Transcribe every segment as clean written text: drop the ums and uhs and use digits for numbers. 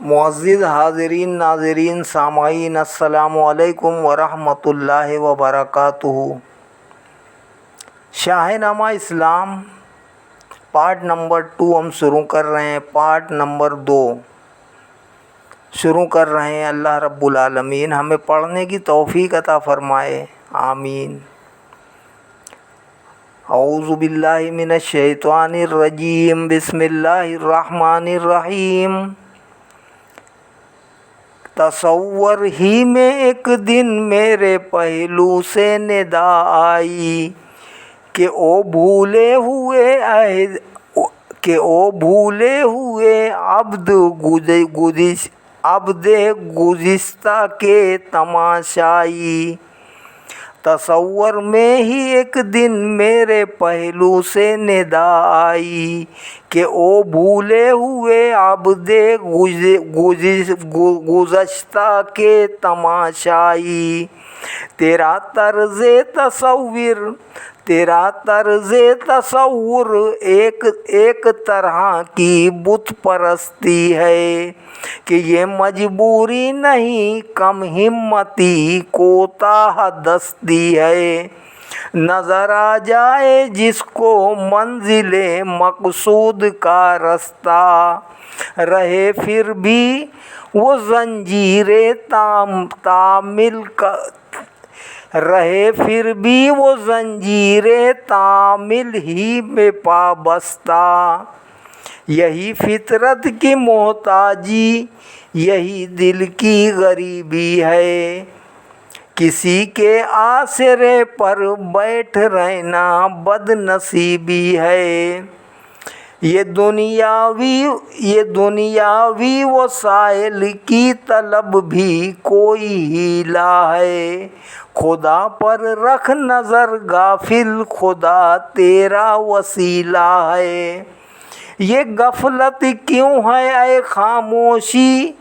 मुअज़्ज़िज़ हाज़िरीन नाज़रीन सामाईन अस्सलामु अलैकुम वरहमतुल्लाहि वबरकातुहू। शाहनामा इस्लाम पार्ट नंबर 2 हम शुरू कर रहे हैं। पार्ट नंबर 2 शुरू कर रहे हैं। अल्लाह रब्बुल आलमीन हमें पढ़ने की तौफ़ीक अता फ़रमाए, आमीन। औज़ु बिल्लाहि मिनश शैतानिर रजीम, बिस्मिल्लाहिर रहमानिर रहीम। तसव्वुर ही में एक दिन मेरे पहलू से निदा आई कि ओ भूले हुए अब्दे गुज़िश्ता के तमाशाई। तसव्वुर में ही एक दिन मेरे पहलू से निदा आई कि ओ भूले हुए अब्दे गुज़श्ता के तमाशाई। तेरा तर्ज़े तसव्वुर एक तरह की बुत परस्ती है कि ये मजबूरी नहीं, कम हिम्मती कोताह दस्ती है। नज़र आ जाए जिसको मंजिले मकसूद का रास्ता, रहे फिर भी वो ज़ंजीरे तामिल ही में पाबस्ता। यही फितरत की मोहताजी, यही दिल की गरीबी है। किसी के आसरे पर बैठ रहना बदनसीबी है। ये दुनियावी वसाइल की तलब भी कोई हीला है। खुदा पर रख नज़र गाफिल, खुदा तेरा वसीला है। ये गफलत क्यों है ऐ खामोशी,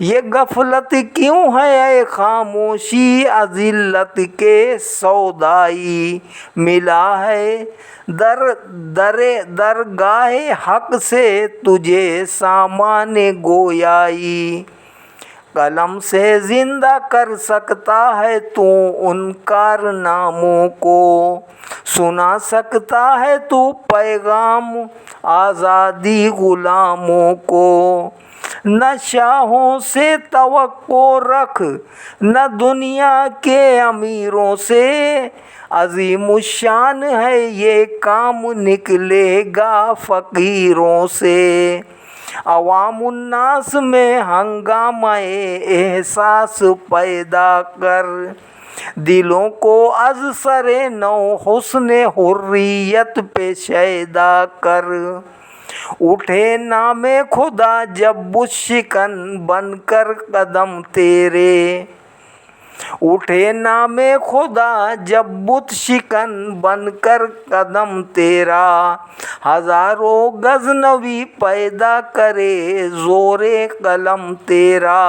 ये गफलत क्यों है ऐ खामोशी, अज़िल्लत के सौदाई। मिला है दरगाहे हक से तुझे सामाने गोयाई। कलम से ज़िंदा कर सकता है तू उन कारनामों को, सुना सकता है तू पैगाम आज़ादी गुलामों को। न शाहों से तवक्को रख, न दुनिया के अमीरों से, अज़ीमुश्शान है ये काम निकलेगा फ़कीरों से। अवामुन्नास में हंगामाए एहसास पैदा कर, दिलों को अज़ सरे नौ हुस्ने हुर्रियत पे शैदा कर। उठे नामे खुदा जब बुत शिकन बनकर कदम तेरे, उठे नामे खुदा जब बुत शिकन बनकर कदम तेरा। हज़ारों गज़नवी पैदा करे ज़ोरे कलम तेरा।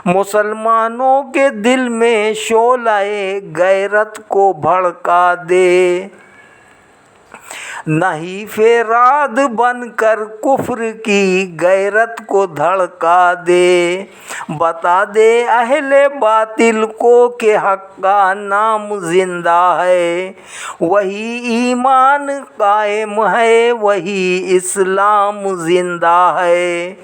मुसलमानों के दिल में शोलाए गैरत को भड़का दे, नहीं फेराद बनकर कुफ्र की गैरत को धड़का दे। बता दे अहले बातिल को कि हक़ का नाम जिंदा है, वही ईमान कायम है, वही इस्लाम जिंदा है।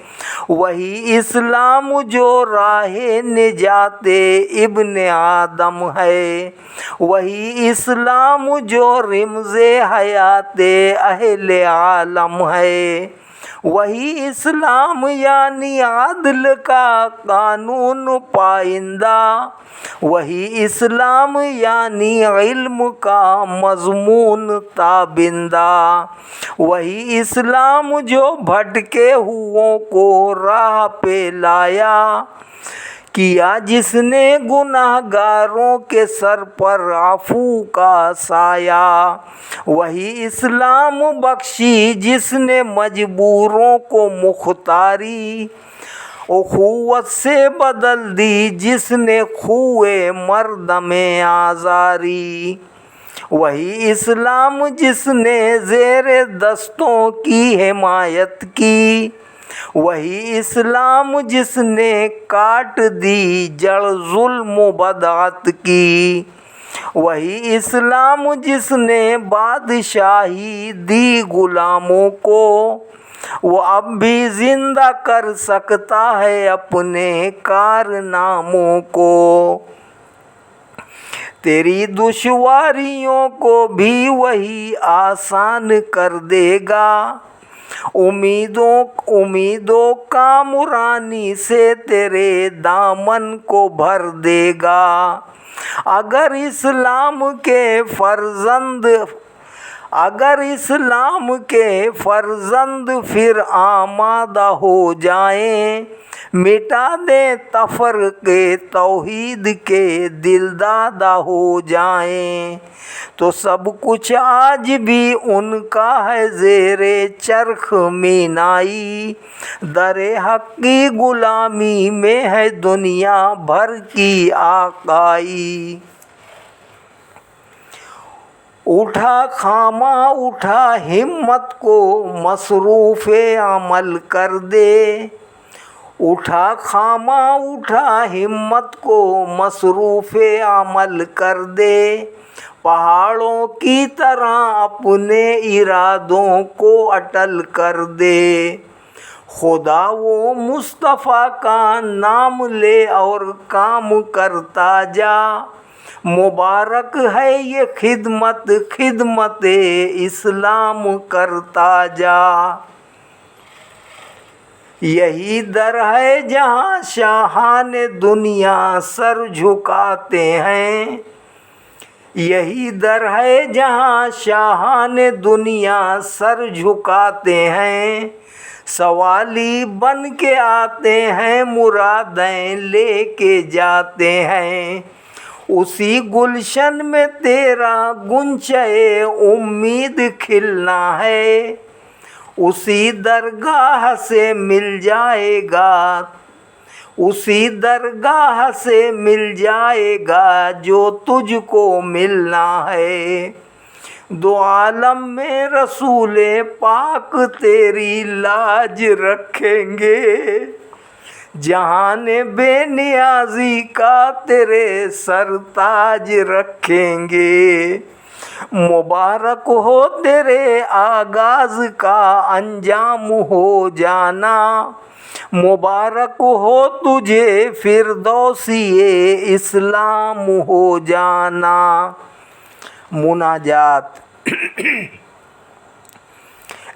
वही इस्लाम जो राहे निजाते इब्ने आदम है, वही इस्लाम जो रिमज़े हयाते अहले आलम है। वही इस्लाम यानी आदल का कानून पाइंदा, वही इस्लाम यानी इल्म का मज़मून ताबिंदा। वही इस्लाम जो भटके हुओं को राह पे लाया, किया जिसने गुनाहगारों के सर पर आफू का साया। वही इस्लाम बख्शी जिसने मजबूरों को मुख्तारी, उखुवत से बदल दी जिसने खुए मर्द में आज़ारी। वही इस्लाम जिसने ज़ेरे दस्तों की हिमायत की, वही इस्लाम जिसने काट दी जड़ जुल्म बदात की, वही इस्लाम जिसने बादशाही दी गुलामों को, वो अब भी जिंदा कर सकता है अपने कारनामों को। तेरी दुश्वारियों को भी वही आसान कर देगा, उम्मीदों का मुरानी से तेरे दामन को भर देगा। अगर इस्लाम के फर्जंद फिर आमादा हो जाएं, मिटा दे तफरके तौहीद के दिलदादा हो जाएं, तो सब कुछ आज भी उनका है ज़ेरे चरख मीनाई। दरे हक की गुलामी में है दुनिया भर की आकाई। उठा खामा उठा हिम्मत को मसरूफ़े अमल कर दे, उठा खामा उठा हिम्मत को मसरूफ़े अमल कर दे, पहाड़ों की तरह अपने इरादों को अटल कर दे। खुदा वो मुस्तफ़ा का नाम ले और काम करता जा, मुबारक है ये खिदमत इस्लाम करता जा। यही दर है जहाँ शाहान दुनिया सर झुकाते हैं, यही दर है जहाँ शाहान दुनिया सर झुकाते हैं। सवाली बन के आते हैं, मुरादें लेके जाते हैं। उसी गुलशन में तेरा गुंचे उम्मीद खिलना है, उसी दरगाह से मिल जाएगा, उसी दरगाह से मिल जाएगा जो तुझको मिलना है। दो आलम में रसूले पाक तेरी लाज रखेंगे, जहाने बेनियाजी का तेरे सरताज रखेंगे। मुबारक हो तेरे आगाज़ का अंजाम हो जाना, मुबारक हो तुझे फिरदौसिए इस्लाम हो जाना। मुनाजात।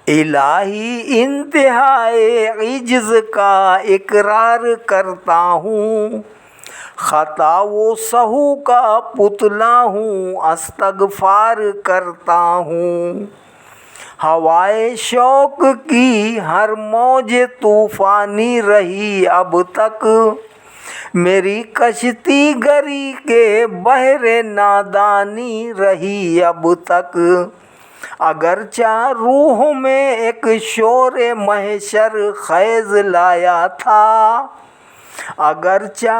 इलाही इंतहाए इज्ज़ का इकरार करता हूँ, ख़ता वो सहू का पुतला हूँ, अस्तग़फ़ार करता हूँ। हवाए शौक़ की हर मौज तूफ़ानी रही अब तक, मेरी कश्ती गरी के बहरे नादानी रही अब तक। अगरचा रूह में एक शोरे महशर ख़ैज़ लाया था, अगरचा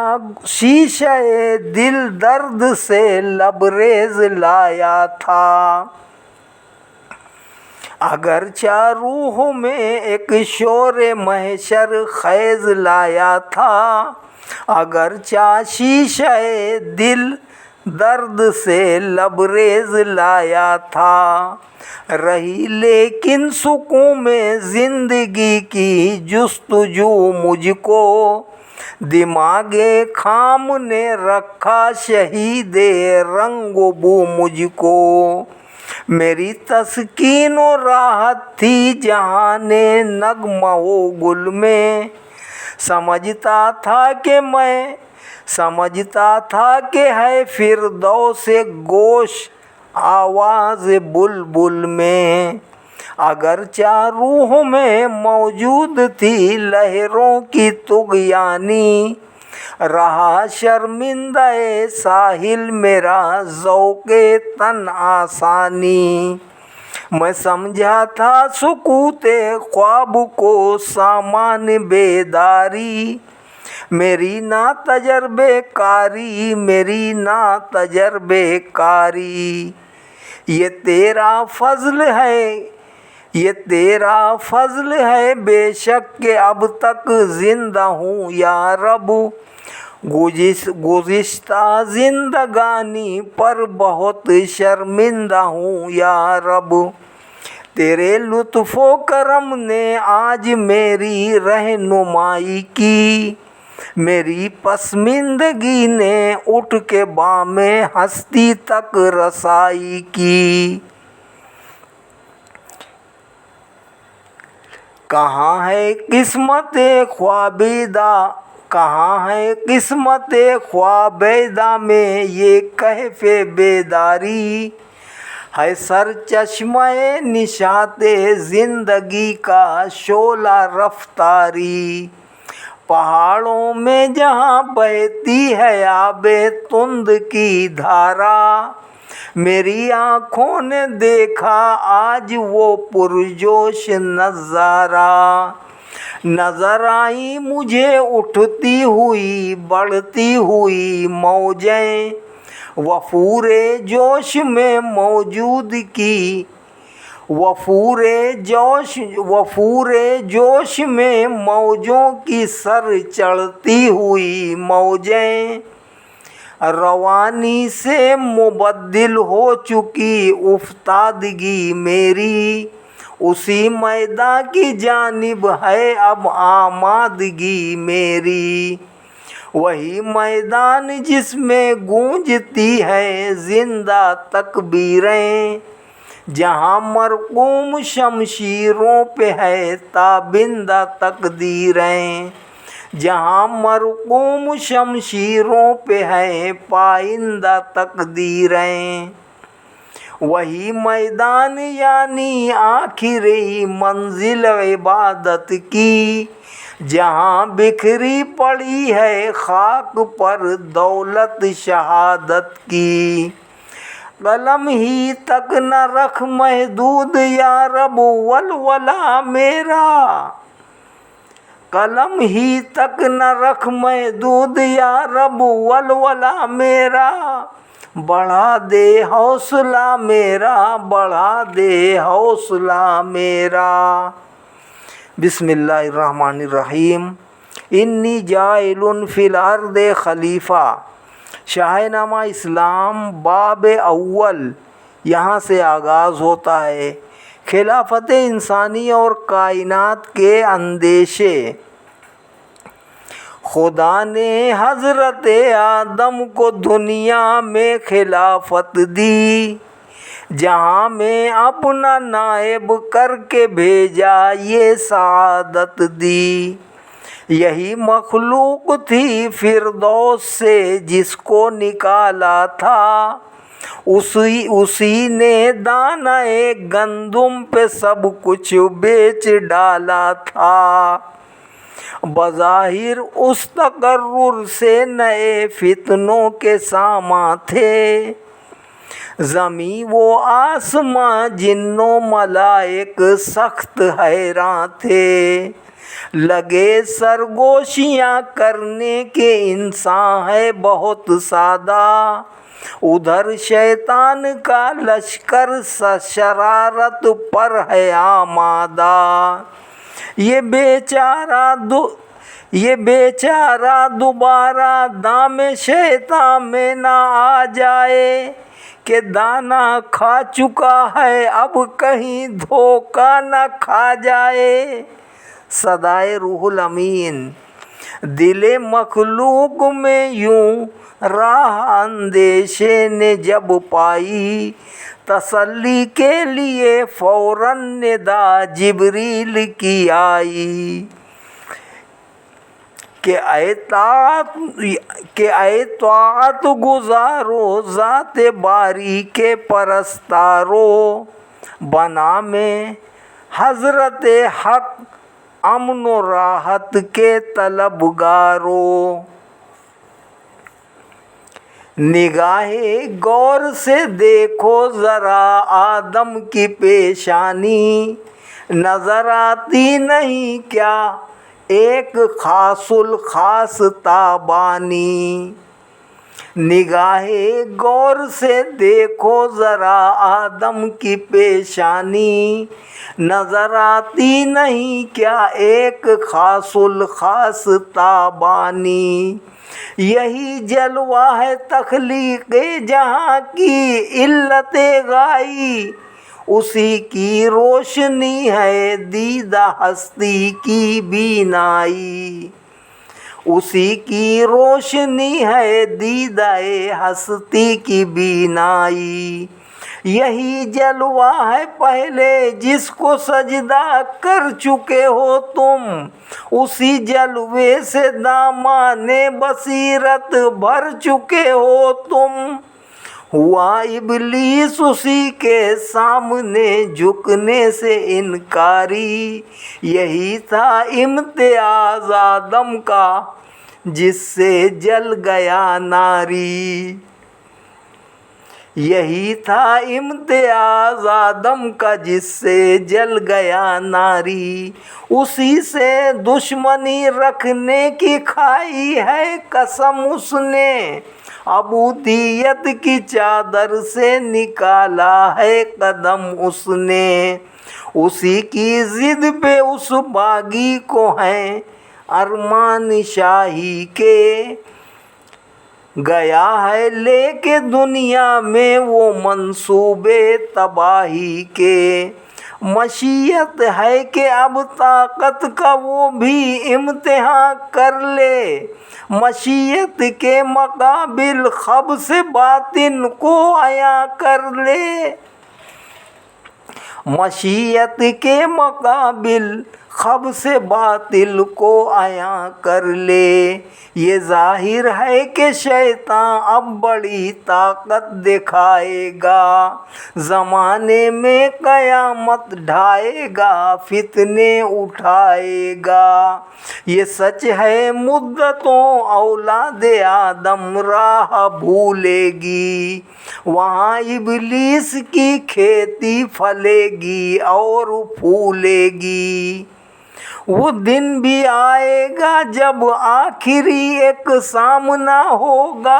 शीशे दिल दर्द से लबरेज़ लाया था। अगरचा रूह में एक शोरे महशर ख़ैज़ लाया था, अगरचा शीशे दिल दर्द से लबरेज़ लाया था। रही लेकिन सुकून में ज़िंदगी की जुस्तजू मुझको, दिमागे खाम ने रखा शहीदे रंगो बू मुझको। मेरी तस्कीन और राहत थी जहाने नगमा वो गुल में, समझता था कि है फिरदौस गोश आवाज़ बुलबुल में। अगरचा रूह में मौजूद थी लहरों की तुग़यानी, रहा शर्मिंदा साहिल मेरा ज़ौक़े तन आसानी। मैं समझा था सुकूते ख्वाब को सामान बेदारी, मेरी ना तजर्बेकारी ये तेरा फज़्ल है, ये तेरा फज़्ल है बेशक के अब तक ज़िंदा हूँ या रब। गुज़िश्ता ज़िंदगानी पर बहुत शर्मिंदा हूँ या रब। तेरे लुत्फ़ो करम ने आज मेरी रहनुमाई की, मेरी पसमानदगी ने उठ के बामे हस्ती तक रसाई की। कहाँ है किस्मत ख्वाबेदा, कहाँ है किस्मत ख्वाबेदा में ये कहफ़े बेदारी। है सर चश्मे निशाते ज़िंदगी का शोला रफ्तारी। पहाड़ों में जहाँ बहती है आबे तुंद की धारा, मेरी आँखों ने देखा आज वो पुरजोश नज़ारा। नज़र आई मुझे उठती हुई बढ़ती हुई मौजें, वफूरे जोश में मौजूद की, वफूरे जोश में मौजों की सर चढ़ती हुई मौजें। रवानी से मुबद्दिल हो चुकी उफ्तादगी मेरी, उसी मैदान की जानिब है अब आमादगी मेरी। वही मैदान जिसमें गूंजती है जिंदा तकबीरें, जहाँ मरकूम शमशीरों पे है ताबिंदा तकदीरें, जहाँ मरकूम शमशीरों पे है पाइंदा तकदीरें। वही मैदान यानी आखिरी मंजिल इबादत की, जहाँ बिखरी पड़ी है खाक पर दौलत शहादत की। कलम ही तक न रख महदूद या रब वलवला मेरा, कलम ही तक न रख महदूद या रब वलवला मेरा। बढ़ा दे हौसला मेरा, बढ़ा दे हौसला मेरा। बिस्मिल्लाहिर्रहमानिर्रहीम। इन्नी जाइलुन फिल अर्द खलीफ़ा। शाहनामा इस्लाम बाब अव्वल यहाँ से आगाज़ होता है। खिलाफत इंसानी और कायनात के अंदेशे। खुदा ने हज़रत आदम को दुनिया में खिलाफत दी, जहाँ में अपना नायब करके भेजा ये सआदत दी। यही मखलूक थी फिरदौस से जिसको निकाला था, उसी ने दाना गंदुम पे सब कुछ बेच डाला था। बज़ाहिर उस तकर्रुर से नए फितनों के सामा थे, ज़मी वो आसमां जिन्नो मलाइक सख्त हैरान थे। लगे सरगोशियाँ करने के इंसान है बहुत सादा, उधर शैतान का लश्कर शरारत पर है आमादा। ये बेचारा दोबारा दामे शैतान में ना आ जाए, कि दाना खा चुका है अब कहीं धोखा ना खा जाए। सदाए रूहुल अमीन। दिले मखलूक में यूं राह अंदेशे ने जब पाई, तसल्ली के लिए फ़ौरन निदा जिब्रील की आई। के ऐ ताअत गुज़ारो ज़ात बारी के परस्तारो, बना में हज़रत हक़ अमन व राहत के तलबगारो। निगाहे गौर से देखो ज़रा आदम की पेशानी, नज़र आती नहीं क्या एक खासुल खास ताबानी। निगाहे गौर से देखो ज़रा आदम की पेशानी, नज़र आती नहीं क्या एक खासुल खास ताबानी। यही जलवा है तख्लीक़े जहाँ की इल्लत गाई, उसी की रोशनी है दीदा हस्ती की बीनाई। उसी की रोशनी है दीदाए हस्ती की बीनाई। यही जलवा है पहले जिसको सजदा कर चुके हो तुम, उसी जलवे से दामाने बसीरत भर चुके हो तुम। हुआ इबलीस उसी के सामने झुकने से इनकारी, यही था इम्तियाज़ आदम का जिससे जल गया नारी। यही था इम्तियाज़ आदम का जिससे जल गया नारी। उसी से दुश्मनी रखने की खाई है कसम उसने, अबूदियत की चादर से निकाला है कदम उसने। उसी की ज़िद पे उस बागी को हैं अरमान शाही के, गया है लेके दुनिया में वो मंसूबे तबाही के। मशीयत है कि अब ताकत का वो भी इम्तिहान कर ले, मशीयत के मुकाबिल खब से बातिन को आया कर ले। मशीयत के मुकाबिल खब से बातिल को आया कर ले। ये जाहिर है कि शैतान अब बड़ी ताकत दिखाएगा, ज़माने में क़यामत ढाएगा फितने उठाएगा। ये सच है मुद्दतों औलाद आदम राह भूलेगी, वहाँ इबलीस की खेती फलेगी और फूलेगी। वो दिन भी आएगा जब आखिरी एक सामना होगा,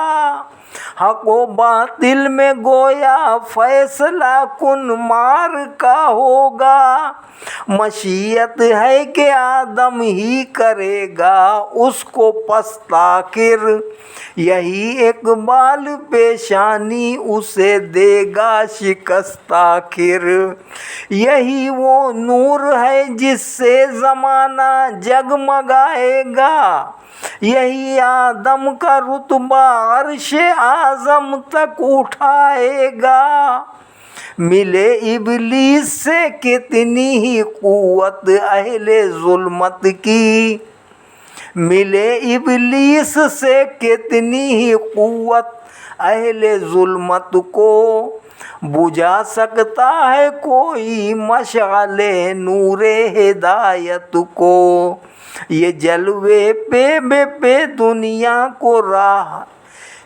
हक़ व बातिल में गोया फैसला कुन मार का होगा। मशीयत है कि आदम ही करेगा उसको पस्ताखिर, यही इकबाल पेशानी उसे देगा शिकस्त आखिर। यही वो नूर है जिससे ज़माना जगमगाएगा, यही आदम का रुतबा अर्श आज़म तक उठाएगा। मिले इबलीस से कितनी ही क़ुव्वत अहले ज़ुल्मत की, मिले इबलीस से कितनी ही क़ुव्वत अहले ज़ुल्मत को। बुझा सकता है कोई मशाले नूरे हिदायत को, ये जलवे पे दुनिया को राह,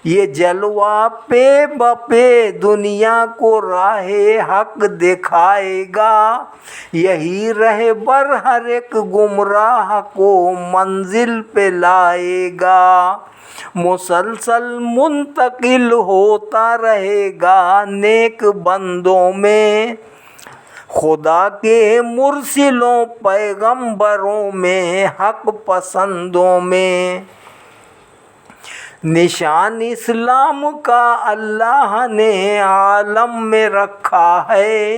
ये जलवा पे बपे दुनिया को राहे हक दिखाएगा। यही रहबर हर एक गुमराह को मंजिल पे लाएगा, मुसलसल मुंतकिल होता रहेगा नेक बंदों में, खुदा के मुरसिलों पैगंबरों में हक पसंदों में। निशान इस्लाम का अल्लाह ने आलम में रखा है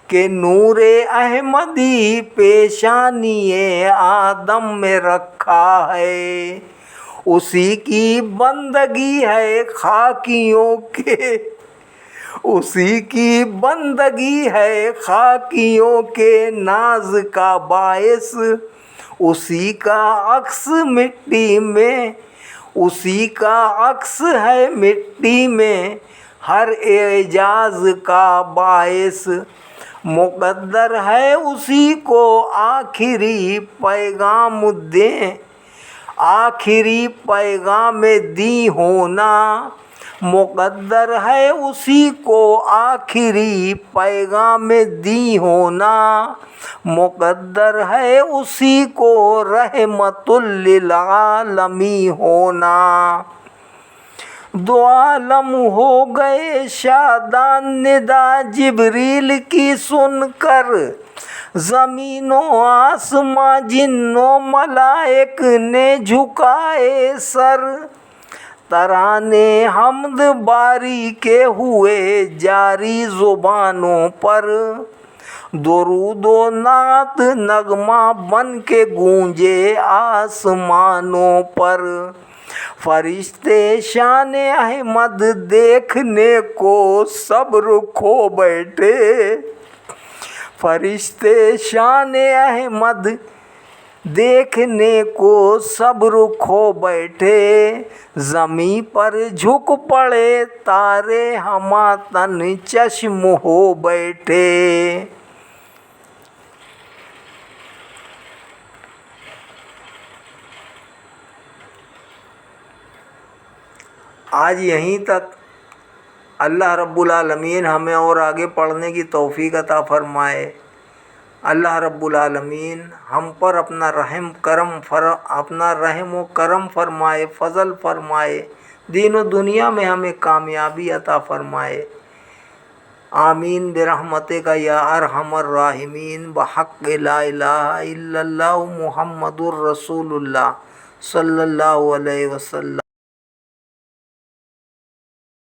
कि नूरे अहमदी पेशानी आदम में रखा है। उसी की बंदगी है खाकियों के, उसी की बंदगी है खाकियों के नाज का बायस। उसी का अक्स मिट्टी में, उसी का अक्स है मिट्टी में हर एजाज का बायस। मुक़द्दर है उसी को आखिरी पैगाम दें, आखिरी पैगाम दी होना। मुक़द्दर है उसी को आखिरी पैगाम दी होना, मुक़द्दर है उसी को रहमतुल लिल आलमी होना। दो आलम हो गए शादान, निदा जिब्रील की सुनकर। ज़मीनो आसमां जिन्नो मलाइक ने झुकाए सर। तराने हम्द बारी के हुए जारी ज़ुबानों पर। दुरूदो नात नगमा बन के गूंजे आसमानों पर। फरिश्ते शान अहमद देखने को सब्र खो बैठे। फरिश्ते शान अहमद देखने को सब्र खो बैठे। ज़मीं पर झुक पड़े तारे हमातन चश्म हो बैठे। आज यहीं तक। अल्लाह रब्बुल आलमीन हमें और आगे पढ़ने की तौफीक अता फरमाए। अल्लाह रब्बुल आलमीन हम पर अपना रहम व करम फरमाए, फ़ज़ल फरमाए, दीन व दुनिया में हमें कामयाबी अता फरमाए। आमीन बिरहमतिका या अरहमर राहिमीन बहक़्क़ ला इलाहा इल्लल्लाहु मुहम्मदुर रसूलुल्लाह सल्लल्लाहु अलैहि वसल्लम।